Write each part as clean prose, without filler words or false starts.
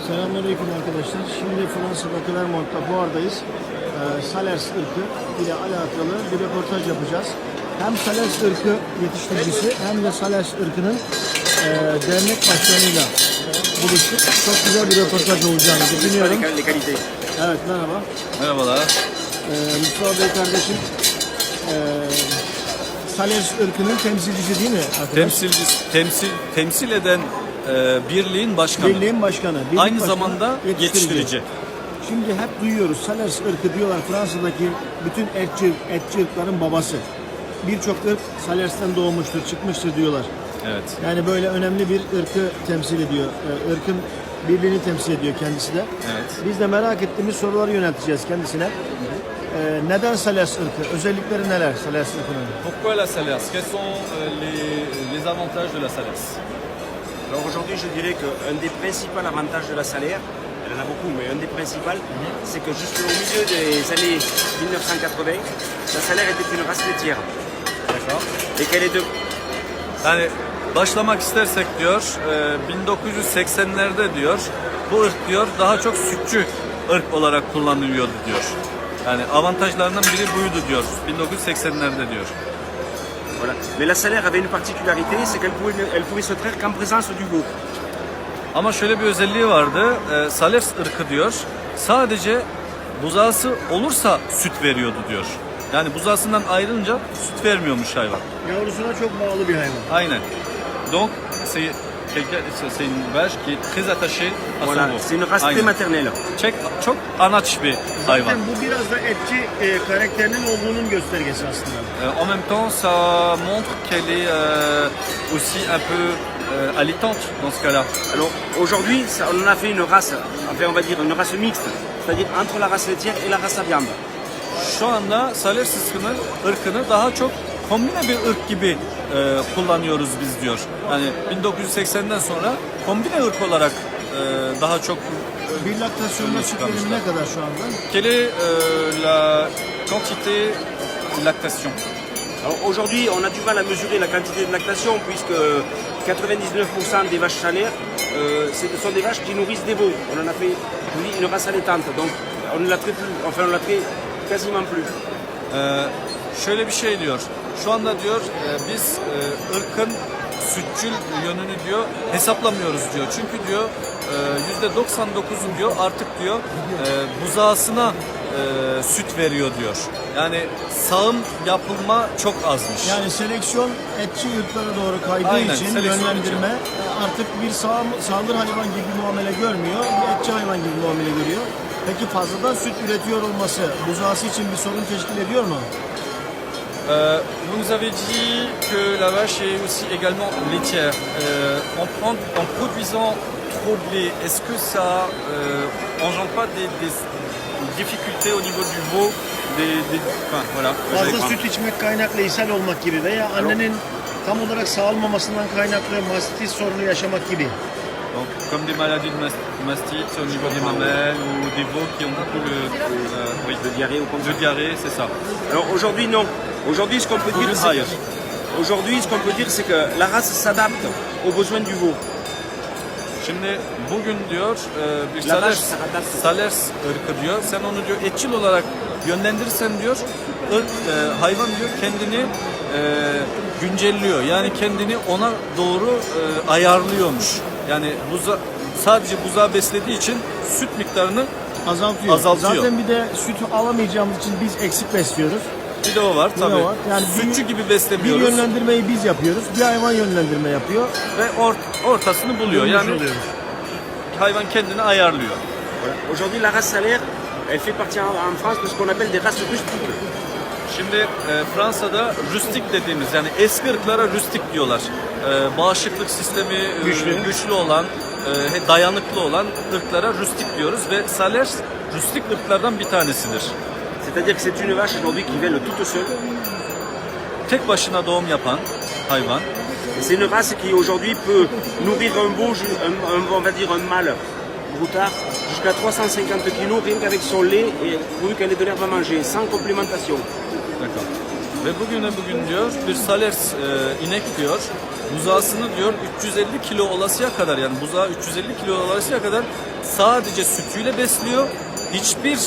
Selamünaleyküm arkadaşlar. Şimdi Fransa'da Clermont'ta fuardayız. Salers ırkı ile alakalı bir röportaj yapacağız. Hem Salers ırkı yetiştiricisi hem de Salers ırkının dernek başkanıyla buluştuk. Çok güzel bir röportaj olacağını düşünüyorum. Evet, merhaba. Merhabalar. Mustafa Bey kardeşim, Salers ırkının temsilcisi değil mi arkadaş? Temsil eden birliğin başkanı. Birliğin başkanı. Birlik Aynı başkanı, zamanda yetiştirici. Şimdi hep duyuyoruz, Salers ırkı diyorlar, Fransa'daki bütün etçi ırkların babası. Birçok ırk Salers'ten doğmuştur, çıkmıştır diyorlar. Evet. Yani böyle önemli bir ırkı temsil ediyor. Irkın birliğini temsil ediyor kendisi de. Evet. Biz de merak ettiğimiz soruları yönelteceğiz kendisine. Neden Salers ırkı? Özellikleri neler Salers ırkının? Pourquoi la Salers? Quels sont les avantages de la Salers? Alors aujourd'hui, je dirais qu'un des principaux avantages de la salaire, elle en a beaucoup, mais un des principaux, c'est que jusqu'au milieu des années 1980, la salaire était une race laitière. D'accord. Et qu'elle est de... Yani başlamak istersek diyor, 1980'lerde diyor, bu ırk diyor daha çok sütçü ırk olarak kullanılıyordu diyor. Yani avantajlarından biri buydu diyor, 1980'lerde diyor. Voilà. Mais la salaire avait une particularité, c'est qu'elle pouvait se traire qu'en présence du veau. Ama şöyle bir özelliği vardı, Salers ırkı diyor, sadece buzağısı olursa süt veriyordu diyor. Yani buzağısından ayrılınca süt vermiyormuş hayvan. Yavrusuna çok bağlı bir hayvan. Aynen. Donc c'est une vache qui est très attachée à son Voilà, veau. c'est une race très Aynen. maternelle. Çok anaç bir hayvan. Zaten bu biraz da etçi karakterinin olduğunun göstergesi aslında. En même temps, ça montre qu'elle est aussi un peu allaitante dans ce cas-là. Alors aujourd'hui, on en a fait une race, enfin on va dire une race mixte, c'est-à-dire entre la race laitière et la race à viande. Şu anda Salers ırkını daha çok kombine bir ırk gibi kullanıyoruz biz diyor. Yani 1980'den sonra kombine ırk olarak daha çok Bir laktasyonda süt verimi ne kadar şu anda? Quelle est la quantité de lactation? Alors aujourd'hui, on a du mal à mesurer la quantité de lactation puisque 99% des vaches salaires, ce sont des vaches qui nourrissent des veaux. On en a fait une race allaitante, donc on ne la traite plus, enfin on la traite quasiment plus. Şöyle bir şey diyor. Şu anda diyor biz ırkın sütçül yönünü diyor hesaplamıyoruz diyor. Çünkü diyor %99'u diyor artık diyor buzağısına süt veriyor diyor. Yani sağım yapılma çok azmış. Yani seleksiyon etçi ırklara doğru kaydığı Aynen, için seleksiyon yönlendirme artık bir sağır hayvan gibi muamele görmüyor, bir etçi hayvan gibi muamele görüyor. Peki fazladan süt üretiyor olması buzağısı için bir sorun teşkil ediyor mu? Vous nous avez dit que la vache est aussi également laitière. En produisant trop de lait, est-ce que ça engendre pas des difficultés au niveau du veau enfin, voilà. Fazla süt içmek kaynaklı ishal olmak gibi veya annenin tam olarak sağılmamasından kaynaklı mastitis sorunu yaşamak gibi. Donc, comme des maladies de mastite au niveau des mamelles ou des veaux qui ont beaucoup De diarrhée ou comme ça. de diarrhée, c'est ça. Alors aujourd'hui non. Aujourd'hui ce qu'on peut dire, Hayır. c'est que la race s'adapte aux besoins du veau. Şimdi bugün diyor bir La vache s'adapte. Salers ırkı diyor. Sen onu diyor etçil olarak yönlendirirsen diyor hayvan diyor kendini güncelliyor. Yani kendini ona doğru ayarlıyormuş. Yani sadece buzağı beslediği için süt miktarını Azaltıyor. Azaltıyor. Zaten bir de süt alamayacağımız için biz eksik besliyoruz. bir de o var Bir de tabii. o var. Yani Sütçü gibi Bir beslemiyoruz yönlendirmeyi biz yapıyoruz, bir hayvan yönlendirme yapıyor. ve ortasını buluyor. Yani hayvan kendini ayarlıyor. Voilà. Aujourd'hui la race salaire, elle fait partie en France de ce qu'on appelle des races rustiques. Şimdi Fransa'da rustik dediğimiz yani eski ırklara rustik diyorlar. Bağışıklık sistemi güçlü olan, dayanıklı olan ırklara rustik diyoruz ve Salers rustik ırklardan bir tanesidir. C'est-à-dire que c'est une vache aujourd'hui qui vèle toute seule. Tek başına doğum yapan hayvan. C'est une race qui aujourd'hui peut nourrir un veau, on va dire un mâle broutard, jusqu'à 350 kg rien qu'avec son lait et pourvu qu'elle ait de l'herbe à manger, sans complémentation. D'accord. Ve bugün diyor bir Salers inek diyor buzağısını diyor 350 kilo olasıya kadar yani buzağı 350 kilo olasıya kadar sadece sütüyle besliyor. Hiçbir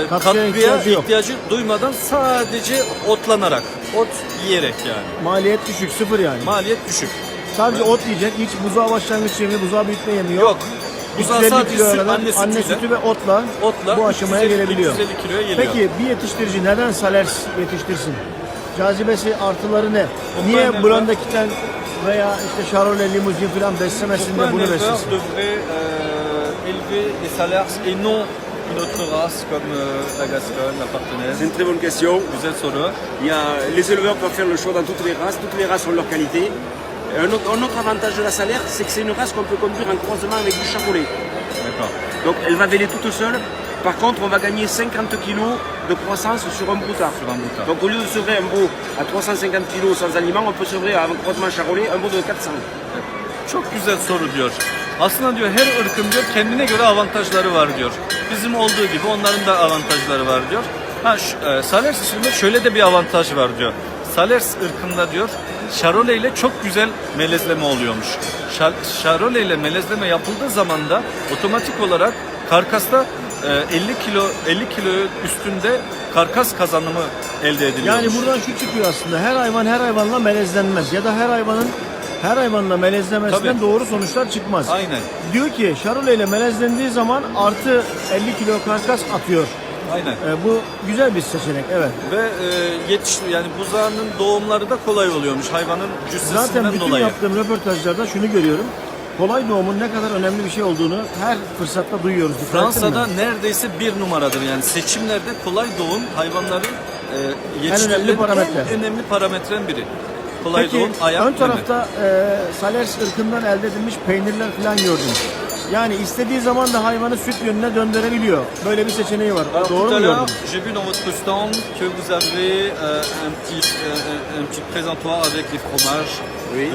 Katkıya katkıya ihtiyacı yok. ihtiyacı duymadan sadece otlanarak, ot yiyerek yani. Maliyet düşük, sıfır yani. Maliyet düşük. Sadece ot yiyecek, hiç buzağı başlangıç yemi, buzağı büyütme yemi yok. Yok. Buzağı 350 sadece kiloya süt, kadar anne sütüyle, sütü ve otla, bu aşamaya 350 gelebiliyor. 350 kiloya geliyor. Peki bir yetiştirici neden Salers yetiştirsin? Cazibesi, artıları ne? Ondan Niye evvel- Blond'dakinden veya işte Charolais, Limousin falan beslemesin de Pourquoi un bunu éleveur beslesin? devrait élever des salers et non une autre race comme la Gasconne, la C'est Partenaise? une très bonne question. Güzel soru. Les éleveurs peuvent faire le choix dans toutes les races ont leur qualité. Un autre avantage de la Salaire, c'est que c'est une race qu'on peut conduire en croisement avec du Charolais. D'accord. Donc elle va véler toute seule. Par contre, on va gagner 50 kg de croissance sur un broutard. Sur un broutard. Donc au lieu de sevrer un beau à 350 kg sans aliment, on peut sevrer avec un croisement Charolais un beau de 400. Çok güzel soru diyor. Aslında diyor her ırkın diyor kendine göre avantajları var diyor. Bizim olduğu gibi onların da avantajları var diyor. Salers ırkında şöyle de bir avantaj var diyor. Salers ırkında diyor Charolais ile çok güzel melezleme oluyormuş. Charolais ile melezleme yapıldığı zaman da otomatik olarak karkasta 50 kilo üstünde karkas kazanımı elde ediliyormuş. Yani buradan şu çıkıyor aslında. Her hayvan her hayvanla melezlenmez. Ya da her hayvanla melezlemesinden Tabii. doğru sonuçlar çıkmaz. Aynen. Diyor ki Charolais ile melezlendiği zaman artı 50 kilo karkas atıyor. Aynen. Bu güzel bir seçenek, evet. Ve yani buzağının doğumları da kolay oluyormuş hayvanın cüssesinden Zaten bütün dolayı. yaptığım röportajlarda şunu görüyorum. Kolay doğumun ne kadar önemli bir şey olduğunu her fırsatta duyuyoruz. Dikkat ettin Fransa'da mi? neredeyse bir numaradır yani seçimlerde kolay doğum hayvanların önemli yetiştirilen parametre. en önemli parametren biri. Kolay Peki doğum, ayak ön yeme. tarafta Salers ırkından elde edilmiş peynirler falan gördüm. Yani istediği zaman da hayvanı süt yönüne döndürebiliyor. Böyle bir seçeneği var. Alors, Doğru tout à mu l'heure, gördüm? j'ai vu dans votre stand que vous avez un petit présentoir avec des fromages. Oui.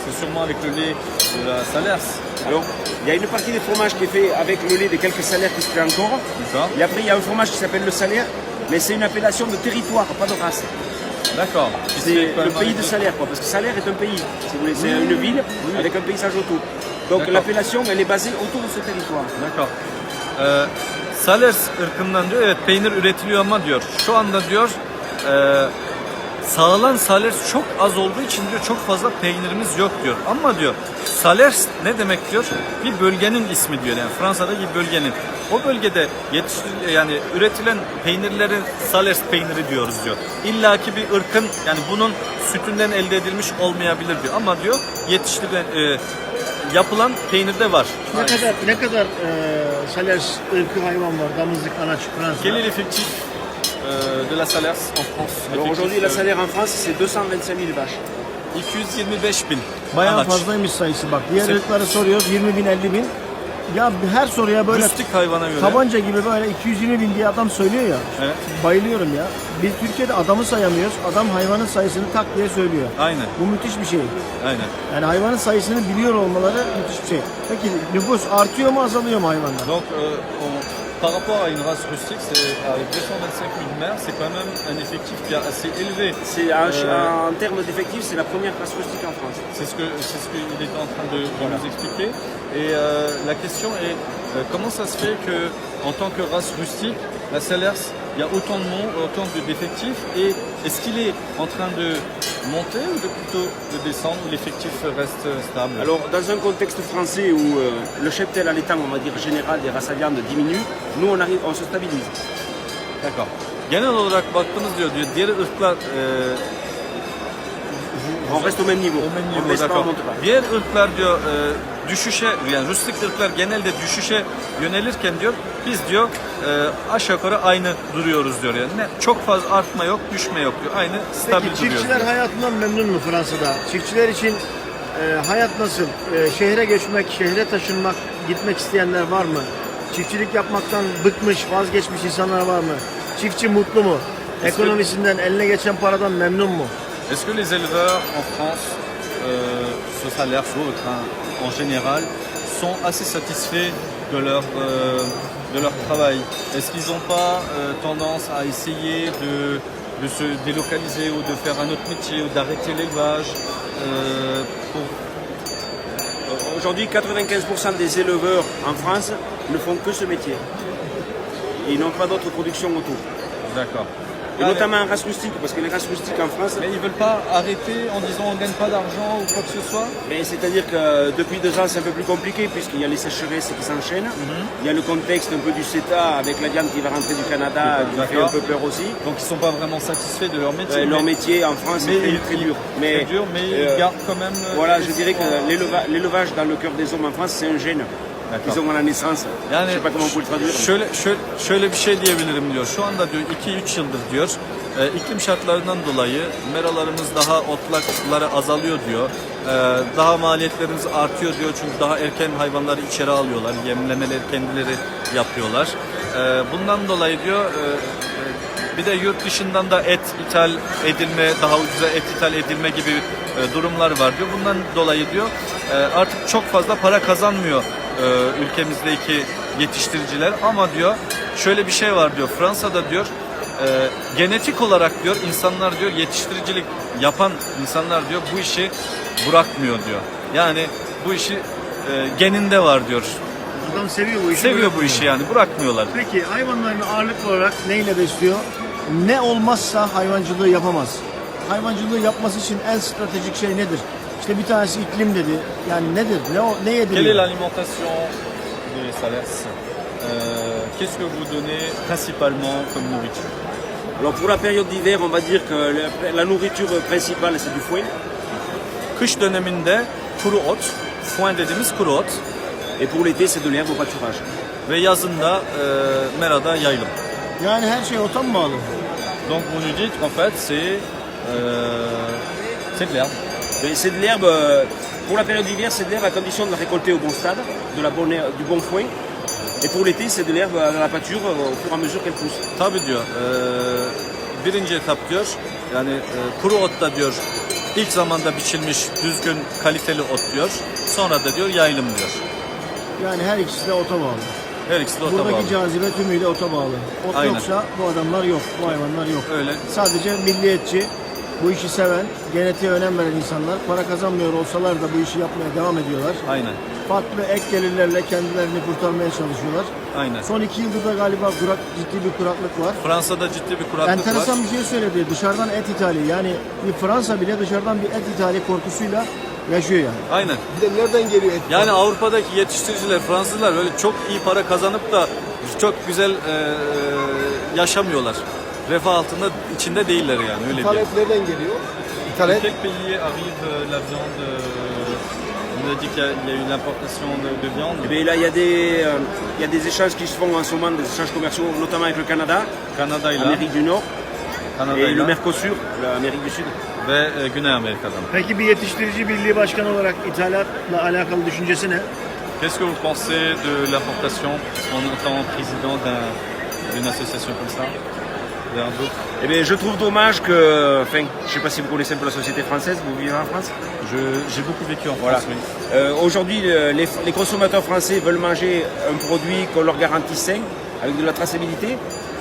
C'est sûrement avec le lait de la Salers. Alors, il y a une partie des fromages qui est fait avec le lait de quelques salaires qui se fait encore. D'accord. Et après, il y a un fromage qui s'appelle le salaire, mais c'est une appellation de territoire, pas de race. D'accord. C'est le pays de Salaire, quoi, parce que Salaire est un pays, si vous voulez, c'est une ville avec un paysage autour. Donc D'accord. l'appellation, elle est basée autour de ce territoire. D'accord. Salers ırkından diyor evet peynir üretiliyor ama diyor şu anda diyor sağılan Salers çok az olduğu için diyor çok fazla peynirimiz yok diyor. Ama diyor Salers ne demek diyor? Bir bölgenin ismi diyor yani Fransa'daki bir bölgenin. O bölgede yani üretilen peynirlerin Salers peyniri diyoruz diyor. İlla ki bir ırkın yani bunun sütünden elde edilmiş olmayabilir diyor ama diyor yetiştirilen yapılan peynir de var. Ne kadar Salers ırkı hayvan var? Damızlık, anaç, Fransa'da. Quel est l'effectif de la Salers en France? Alors aujourd'hui, la Salaire en France, c'est 225 000 vaches. 225 bin. Bayağı anaç. fazlaymış sayısı bak. Diğer Sen- ırkları soruyoruz 20 bin 50 bin. Ya her soruya böyle Rüstik hayvana göre. tabanca gibi böyle 220 bin diye adam söylüyor ya. Evet. Bayılıyorum ya. Biz Türkiye'de adamı sayamıyoruz. Adam hayvanın sayısını tak diye söylüyor. Aynen. Bu müthiş bir şey. Aynen. Yani hayvanın sayısını biliyor olmaları müthiş bir şey. Peki nüfus artıyor mu azalıyor mu hayvanlar? Donc par rapport à une race rustique, c'est avec 225 000 mères, c'est quand même un effectif qui est assez élevé. C'est en termes d'effectifs, c'est la première race rustique en France. C'est ce qu'il était en train de nous expliquer. Et la question est comment ça se fait que en tant que race rustique, la Salers, il y a autant de monde, autant d'effectifs, et est-ce qu'il est en train de monter ou plutôt de descendre, ou l'effectif reste stable? Alors, dans un contexte français où le cheptel allaitant, on va dire général des races à viande diminue, nous on se stabilise. D'accord. Genel olarak baktığımız diyor diğer ırklar On reste au même niveau. o même On niveau, baisse pas, d'accord. on monte pas. Diğer ırklar diyor düşüşe yani rustik ırklar genelde düşüşe yönelirken diyor biz diyor aşağı yukarı aynı duruyoruz diyor yani. Çok fazla artma yok, düşme yok diyor. Aynı stabil Peki duruyoruz. çiftçiler diyor. hayatından memnun mu Fransa'da? Çiftçiler için hayat nasıl? Şehre geçmek, şehre taşınmak, gitmek isteyenler var mı? Çiftçilik yapmaktan bıkmış, vazgeçmiş insanlar var mı? Çiftçi mutlu mu? Ekonomisinden, eline geçen paradan memnun mu? Est-ce que les éleveurs en France, ce salaire en général, sont assez satisfaits de leur travail? Est-ce qu'ils n'ont pas tendance à essayer de se délocaliser ou de faire un autre métier ou d'arrêter l'élevage Aujourd'hui, 95% des éleveurs en France ne font que ce métier. Et ils n'ont pas d'autre production autour. D'accord. Et notamment en race rustique, parce que les races rustiques en France, Mais ils veulent pas arrêter en disant on gagne pas d'argent ou quoi que ce soit. mais c'est-à-dire que depuis 2 ans, c'est un peu plus compliqué, puisqu'il y a les sécheresses qui s'enchaînent. Il y a le contexte un peu du CETA avec la viande qui va rentrer du Canada, qui fait un peu peur aussi. Donc ils sont pas vraiment satisfaits de leur métier. Leur métier en France est très dur. C'est dur, mais ils gardent quand même. Voilà, je dirais que l'élevage dans le cœur des hommes en France, c'est un gène qu'ils ont à la naissance. Yani Je sais pas comment on peut le traduire. şöyle bir şey diyebilirim diyor. Şu anda diyor 2-3 yıldır diyor iklim şartlarından dolayı meralarımız daha otlakları azalıyor diyor. Daha maliyetlerimiz artıyor diyor çünkü daha erken hayvanları içeri alıyorlar. Yemlemeleri kendileri yapıyorlar. Bundan dolayı diyor bir de yurt dışından da et ithal edilme, daha ucuza et ithal edilme gibi durumlar var diyor. Bundan dolayı diyor artık çok fazla para kazanmıyor ülkemizdeki yetiştiriciler ama diyor şöyle bir şey var diyor Fransa'da diyor genetik olarak diyor insanlar diyor yetiştiricilik yapan insanlar diyor bu işi bırakmıyor diyor. Yani bu işi geninde var diyor. Adam seviyor bu işi. Seviyor bu işi yani bırakmıyorlar. Peki hayvanlarını ağırlıklı olarak neyle besliyor? Ne olmazsa hayvancılığı yapamaz. Hayvancılığı yapması için en stratejik şey nedir? İşte bir tanesi iklim dedi. Yani nedir? Ne Quelle est yediriyor? l'alimentation des Salers? Qu'est-ce que vous donnez principalement comme nourriture? Alors pour la période d'hiver, on va dire que la nourriture principale, c'est du foin. Kış döneminde kuru ot, foin dediğimiz kuru ot Et pour l'été, c'est de l'herbe au pâturage. ve yazında merada yaylım. Yani her şey ota mı bağlı? Donc vous nous dites en fait c'est de l'herbe. Mais c'est de l'herbe, pour la période d'hiver, c'est de l'herbe à condition de la récolter au bon stade, du bon foin. Et pour l'été, c'est de l'herbe à la pâture au fur et à mesure qu'elle pousse. Tabii diyor birinci etap diyor yani kuru ot da diyor ilk zamanda biçilmiş düzgün kaliteli ot diyor. Sonra da diyor yaylım diyor. Yani her ikisi de ota bağlı. Her ikisi de ota bağlı. Buradaki cazibe tümüyle ota bağlı. Ot Aynen. yoksa bu adamlar yok, bu hayvanlar yok. Öyle. Sadece milliyetçi, bu işi seven, genetiğe önem veren insanlar para kazanmıyor olsalar da bu işi yapmaya devam ediyorlar. Aynen. Farklı ek gelirlerle kendilerini kurtarmaya çalışıyorlar. Aynen. Son 2 yıldır da galiba ciddi bir kuraklık var. Fransa'da ciddi bir kuraklık Enteresan var. bir şey söyledi. Dışarıdan et ithali. Yani bir Fransa bile dışarıdan bir et ithali korkusuyla yaşıyor yani. Aynen. Bir de nereden geliyor et? Yani Avrupa'daki yetiştiriciler, Fransızlar böyle çok iyi para kazanıp da çok güzel yaşamıyorlar. Refah altında içinde değiller yani öyle İthal diyeyim. et nereden geliyor? İthal et. Quel pays arrive la viande On nous a dit qu'il y a eu l'importation de viande. Et bien là, il y a des échanges qui se font en ce moment, des échanges commerciaux, notamment avec le Canada, Kanada'yla, l'Amérique du Nord et le Kanada'yla Mercosur, l'Amérique du Sud. ve Güney Amerika'dan. Peki bir yetiştirici birliği başkanı olarak ithalatla alakalı düşüncesi ne? Qu'est-ce que vous pensez de l'importation en étant président d'une association comme ça vers d'autres? Eh bien, je trouve dommage que, enfin, je ne sais pas si vous connaissez un peu la société française, vous vivez en France. J'ai beaucoup vécu en Voilà. France, oui. Aujourd'hui, les consommateurs français veulent manger un produit qu'on leur garantit sain, avec de la traçabilité.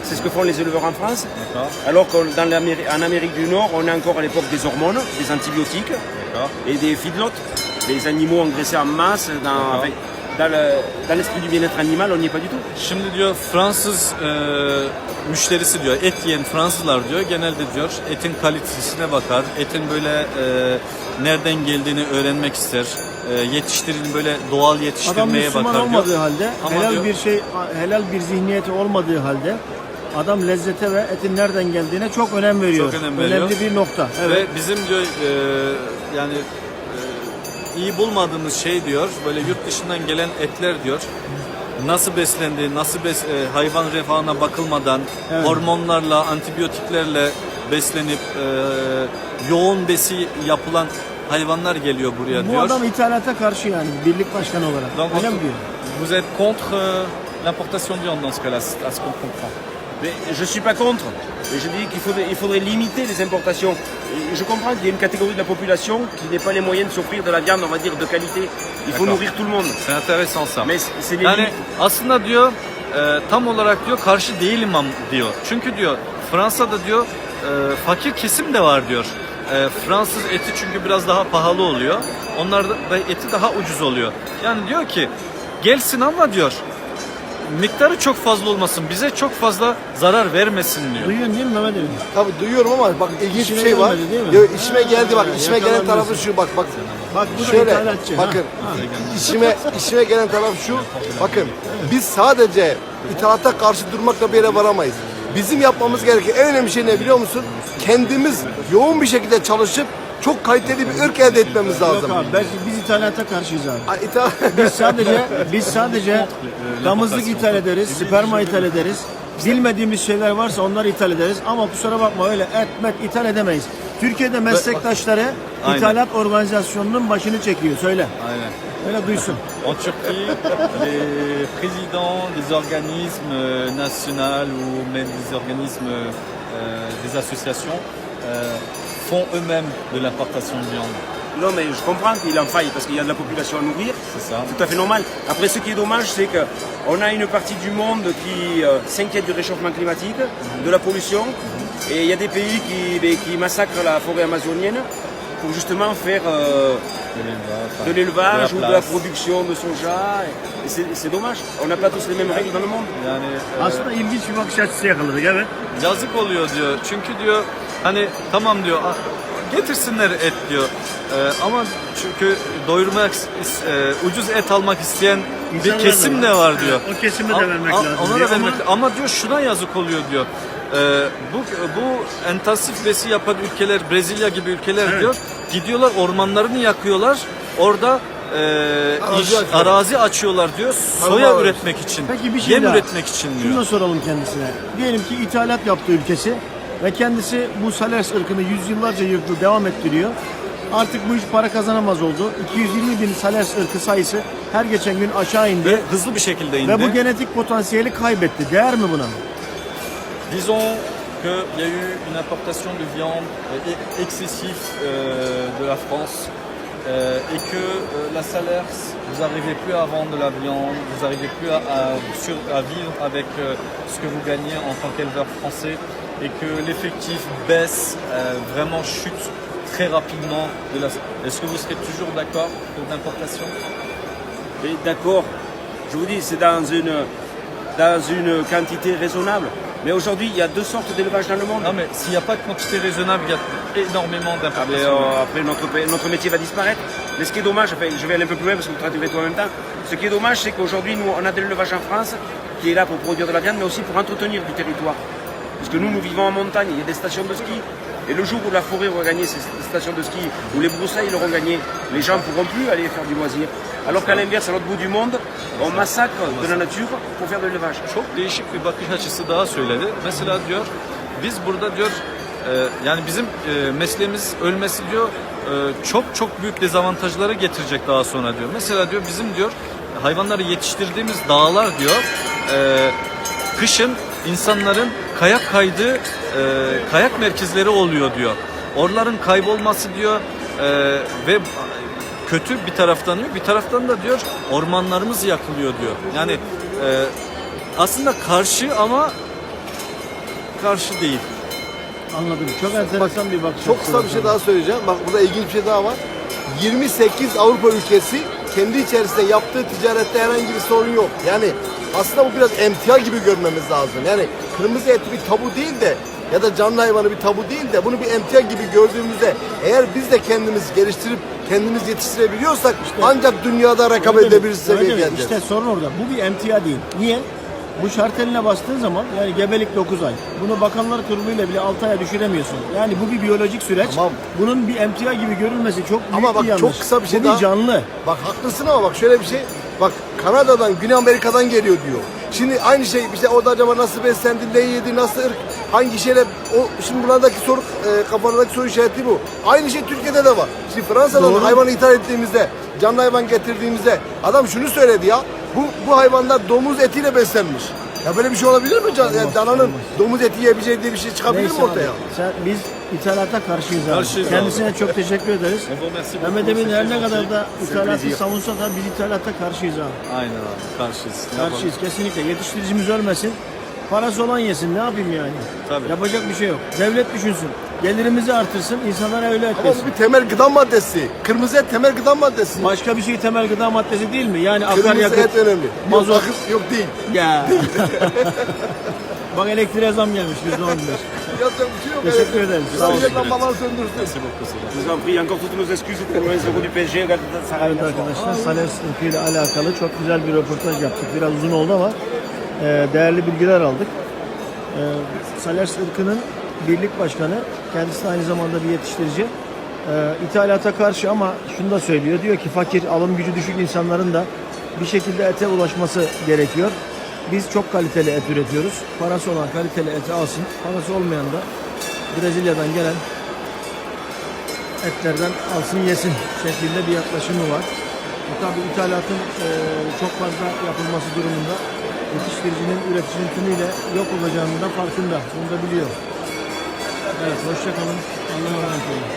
C'est ce que font les éleveurs en France. D'accord, Alors qu'en Amérique du Nord, on est encore à l'époque des hormones, des antibiotiques d'accord. et des feedlots, des animaux engraissés en masse. Dans l'esprit du bien-être animal, on n'y est pas du tout. Şimdi diyor Fransız müşterisi diyor et yiyen Fransızlar diyor genelde diyor etin kalitesine bakar, etin böyle nereden geldiğini öğrenmek ister, yetiştirin böyle doğal Adam yetiştirmeye Müslüman bakar olmadığı diyor. halde, Ama helal diyor- bir şey, helal bir zihniyeti olmadığı halde adam lezzete ve etin nereden geldiğine çok önem veriyor. Çok önem veriyor. Önemli bir nokta. Evet. Ve bizim diyor yani iyi bulmadığımız şey diyor böyle yurt dışından gelen etler diyor nasıl beslendi, hayvan refahına bakılmadan Evet. hormonlarla, antibiyotiklerle beslenip yoğun besi yapılan hayvanlar geliyor buraya Bu diyor. adam ithalata karşı yani birlik başkanı olarak. Donc, Öyle mi diyor? vous êtes contre l'importation de viande dans ce cas-là, à ce qu'on comprend. Mais je ne suis pas contre. Mais je dis qu'il faudrait limiter les importations. Et je comprends qu'il y a une catégorie de la population qui n'est pas les moyens de s'offrir de la viande, on va dire, de qualité. Il faut D'accord. nourrir tout le monde. C'est intéressant ça. Mais c'est les Yani limites. aslında diyor tam olarak diyor karşı değilim diyor. Çünkü diyor Fransa'da diyor fakir kesim de var diyor. Fransız eti çünkü biraz daha pahalı oluyor. Onlar da eti daha ucuz oluyor. Yani diyor ki gelsin ama diyor miktarı çok fazla olmasın, bize çok fazla zarar vermesin diyor. Duyuyorsun değil mi Mehmet Ali? Tabii duyuyorum ama bak ilginç bir İşine şey var. gelmedi değil mi? Yo, işime geldi bak. Ha, İşime gelen tarafı yakalanıyorsun. şu bak. Bak bu da Şöyle ithalatçı. bakın. Ha. işime gelen taraf şu. Bakın biz sadece ithalata karşı durmakla bir yere varamayız. Bizim yapmamız gereken en önemli şey ne biliyor musun? Kendimiz yoğun bir şekilde çalışıp çok kaliteli bir ırk elde etmemiz lazım. Yok abi belki biz ithalata karşıyız abi. Ha, Biz sadece damızlık ithal ederiz, sperma ithal ederiz. Bilmediğimiz şeyler varsa onları ithal ederiz ama kusura bakma öyle et met ithal edemeyiz. Türkiye'de meslektaşları Aynen. ithalat organizasyonunun başını çekiyor. Söyle. Aynen. Öyle duysun. En Turquie, les présidents des organismes nationaux ou même des organismes, des associations font eux-mêmes de l'importation de viande. Non, mais je comprends qu'il en faille parce qu'il y a de la population à nourrir. C'est ça. Tout à fait normal. Après, ce qui est dommage, c'est qu'on a une partie du monde qui s'inquiète du réchauffement climatique, de la pollution, et il y a des pays qui massacrent la forêt amazonienne pour justement faire de l'élevage ou de la production de soja. Et c'est dommage. On n'a pas tous les mêmes règles dans le monde. Yani Aslında ilginç bir bakış açısı yakaladık evet. yazık oluyor diyor. Çünkü diyor hani tamam diyor getirsinler et diyor. Ama çünkü doyurmak ucuz et almak isteyen İnsanlar bir da kesim var. de var diyor. Evet, o kesime de vermek lazım Ona diyor da vermek ama- ama diyor şuna yazık oluyor diyor. Bu intensif besi yapan ülkeler, Brezilya gibi ülkeler Evet. diyor, gidiyorlar ormanlarını yakıyorlar. Orada arazi açıyorlar diyor. Soya Tarım üretmek için, Peki bir şey yem daha. üretmek için Şunu da diyor. soralım kendisine. Diyelim ki ithalat yaptı ülkesi ve kendisi bu Salers ırkını yüzyıllarca yıldır devam ettiriyor. Artık bu iş para kazanamaz oldu. 220 bin Salers ırkı sayısı her geçen gün aşağı indi. Ve hızlı bir şekilde indi. Ve bu genetik potansiyeli kaybetti. Değer mi buna? Disons qu'il y a eu une importation de viande excessive de la France et que la Salers, vous n'arrivez plus à vendre de la viande, vous n'arrivez plus à vivre avec ce que vous gagnez en tant qu'éleveur français et que l'effectif baisse, vraiment chute très rapidement. Est-ce que vous serez toujours d'accord de l'importation? Et d'accord, je vous dis, c'est dans une quantité raisonnable. Mais aujourd'hui, il y a deux sortes d'élevage dans le monde. Non mais s'il n'y a pas de quantité raisonnable, il y a énormément Ah, mais, d'importation. après, notre métier va disparaître. Mais ce qui est dommage, enfin, je vais aller un peu plus loin parce que vous traduirez tout en même temps. Ce qui est dommage, c'est qu'aujourd'hui, nous, on a de l'élevage en France qui est là pour produire de la viande, mais aussi pour entretenir du territoire. Parce que nous vivons en montagne, il y a des stations de ski. Et le jour où la forêt aura gagné ces stations de ski, où les broussailles l'auront gagné, les gens ne pourront plus aller faire du loisir. Alors qu'à l'inverse, à l'autre bout du monde, on massacre de la nature pour faire de l'élevage. Çok değişik bir bakış açısı daha söyledi. Mesela diyor biz burada diyor yani bizim mesleğimiz ölmesi diyor çok büyük dezavantajları getirecek daha sonra diyor. Mesela diyor bizim diyor hayvanları yetiştirdiğimiz dağlar diyor kışın insanların kayak kaydığı kayak merkezleri oluyor diyor. Oraların kaybolması diyor ve kötü bir taraftan diyor, bir taraftan da diyor ormanlarımız yakılıyor diyor. Yani aslında karşı ama karşı değil. Anladım. Çok enteresan bir bakış açısı. Çok kısa bir şey daha söyleyeceğim. Bak burada ilginç bir şey daha var. 28 Avrupa ülkesi kendi içerisinde yaptığı ticarette herhangi bir sorun yok. Yani aslında bu biraz emtia gibi görmemiz lazım. Yani kırmızı et bir tabu değil de ya da canlı hayvanı bir tabu değil de bunu bir emtia gibi gördüğümüzde eğer biz de kendimiz geliştirip kendimiz yetiştirebiliyorsak ancak dünyada rekabet edebiliriz seviyeye Öyle mi? geleceğiz. İşte sorun orada. Bu bir emtia değil. Niye? Bu şarteline bastığın zaman yani gebelik 9 ay. Bunu Bakanlar Kurulu'yla bile 6 aya düşüremiyorsun. Yani bu bir biyolojik süreç. Tamam. Bunun bir emtia gibi görülmesi çok büyük Ama bak bir yanlış. çok kısa bir şey bu daha. bir canlı. Bak haklısın ama bak şöyle bir şey. Bak Kanada'dan, Güney Amerika'dan geliyor diyor. Şimdi aynı şey işte orada acaba nasıl beslendi, ne yedi, nasıl ırk, hangi şeyle şimdi bunlardaki soru kafalardaki soru işareti bu. Aynı şey Türkiye'de de var. Şimdi Fransa'dan Doğru. hayvanı ithal ettiğimizde, canlı hayvan getirdiğimizde adam şunu söyledi ya. Bu hayvanlar domuz etiyle beslenmiş. Ya böyle bir şey olabilir mi? Yani dananın domuz eti yiyebileceği diye bir şey çıkabilir Neyse mi ortaya? abi, biz ithalata karşıyız abi. Karşıyız abi. Kendisine çok teşekkür ederiz. Mehmet Emin her ne kadar da ithalatı plaisir. savunsa da biz ithalata karşıyız abi. Aynen abi karşıyız. Ne yapalım? Karşıyız kesinlikle. Yetiştiricimiz ölmesin. Parası olan yesin. Ne yapayım yani? Tabii. Yapacak bir şey yok. Devlet düşünsün. Gelirimizi artırsın. İnsanlara öyle et Ama yesin. bu bir temel gıda maddesi. Kırmızı et temel gıda maddesi. Başka bir şey temel gıda maddesi değil mi? Yani Kırmızı akaryakıt. et önemli. mazot. Yok, yok değil. Ya. Bak elektriğe zam gelmiş %15. Yapacak bir şey yok. Teşekkür ederiz. Sağ olun. Sadece lambalar söndürsün. Je vous en prie, encore toutes nos excuses pour le 0 du PSG. Regarde, ça Evet arkadaşlar, Sales ırkı ile alakalı çok güzel bir röportaj yaptık. Biraz uzun oldu ama değerli bilgiler aldık. Sales ırkının birlik başkanı, kendisi de aynı zamanda bir yetiştirici. İthalata karşı ama şunu da söylüyor. Diyor ki fakir, alım gücü düşük insanların da bir şekilde ete ulaşması gerekiyor. Biz çok kaliteli et üretiyoruz. Parası olan kaliteli eti alsın. Parası olmayan da Brezilya'dan gelen etlerden alsın yesin şeklinde bir yaklaşımı var. Tabii ithalatın çok fazla yapılması durumunda yetiştiricinin üreticinin tümüyle yok olacağının da farkında. Bunu da biliyor. Evet, hoşça kalın. Allah'a emanet olun.